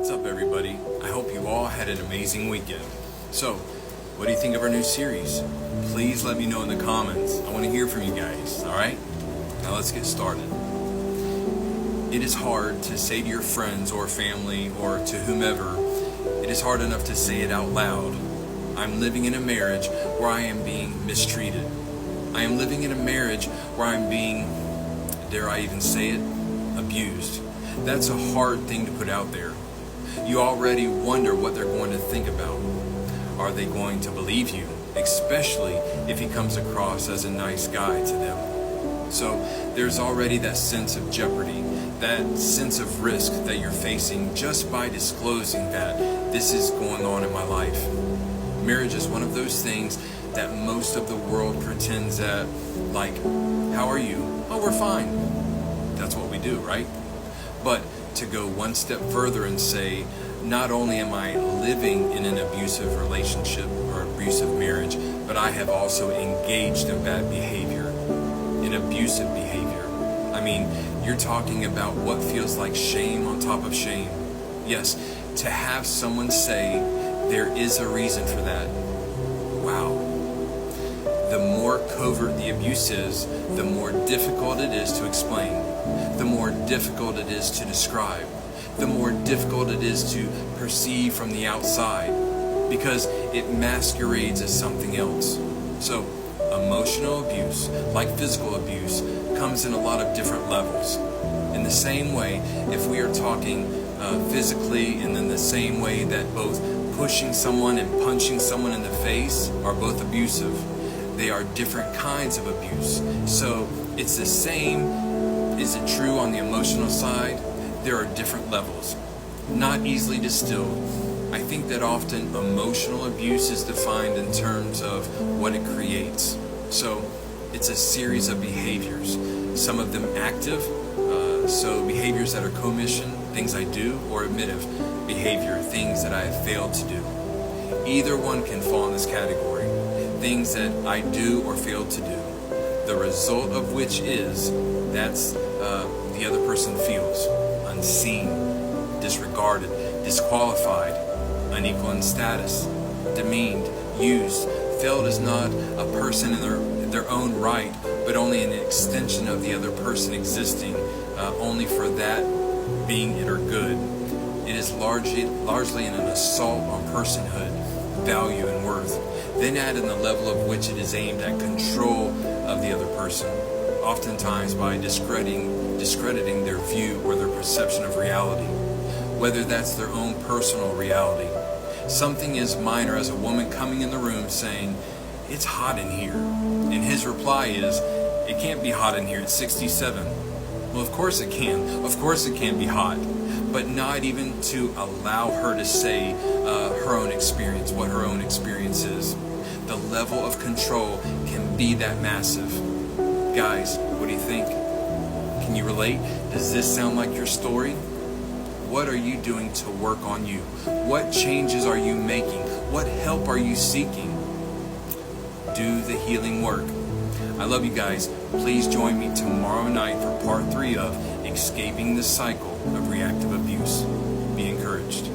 What's up, everybody? I hope you all had an amazing weekend. So, what do you think of our new series? Please let me know in the comments. I want to hear from you guys, alright? Now let's get started. It is hard to say to your friends or family or to whomever, it is hard enough to say it out loud. I'm living in a marriage where I am being mistreated. I am living in a marriage where I'm being, dare I even say it, abused. That's a hard thing to put out there. You already wonder what they're going to think about. Are they going to believe you, especially if he comes across as a nice guy to them? So there's already that sense of jeopardy, that sense of risk that you're facing just by disclosing that this is going on in my life. Marriage is one of those things that most of the world pretends that, like, how are you? Oh, we're fine. That's what we do, right? But to go one step further and say, not only am I living in an abusive relationship or abusive marriage, but I have also engaged in bad behavior, in abusive behavior. I mean, you're talking about what feels like shame on top of shame. Yes, to have someone say, there is a reason for that. Wow. The more covert the abuse is, the more difficult it is to explain, the more difficult it is to describe, the more difficult it is to perceive from the outside, because it masquerades as something else. So, emotional abuse, like physical abuse, comes in a lot of different levels. In the same way, if we are talking physically, and in the same way that both pushing someone and punching someone in the face are both abusive, they are different kinds of abuse. So it's the same. Is it true on the emotional side? There are different levels, not easily distilled. I think that often emotional abuse is defined in terms of what it creates. So it's a series of behaviors, some of them active, so behaviors that are commission, things I do, or omissive behavior, things that I have failed to do. Either one can fall in this category, things that I do or fail to do, the result of which is that's the other person feels unseen, disregarded, disqualified, unequal in status, demeaned, used. Failed is not a person in their own right, but only an extension of the other person existing, only for that being it or good. It is largely an assault on personhood, value, and worth. Then add in the level of which it is aimed at control of the other person, oftentimes by discrediting their view or their perception of reality, whether that's their own personal reality. Something as minor as a woman coming in the room saying, "It's hot in here," and his reply is, "It can't be hot in here, it's 67. Well, of course it can. Of course it can be hot. But not even to allow her to say her own experience, what her own experience is. The level of control can be that massive. Guys, what do you think? Can you relate? Does this sound like your story? What are you doing to work on you? What changes are you making? What help are you seeking? Do the healing work. I love you guys. Please join me tomorrow night for part 3 of Escaping the Cycle of Reactive Abuse. Be encouraged.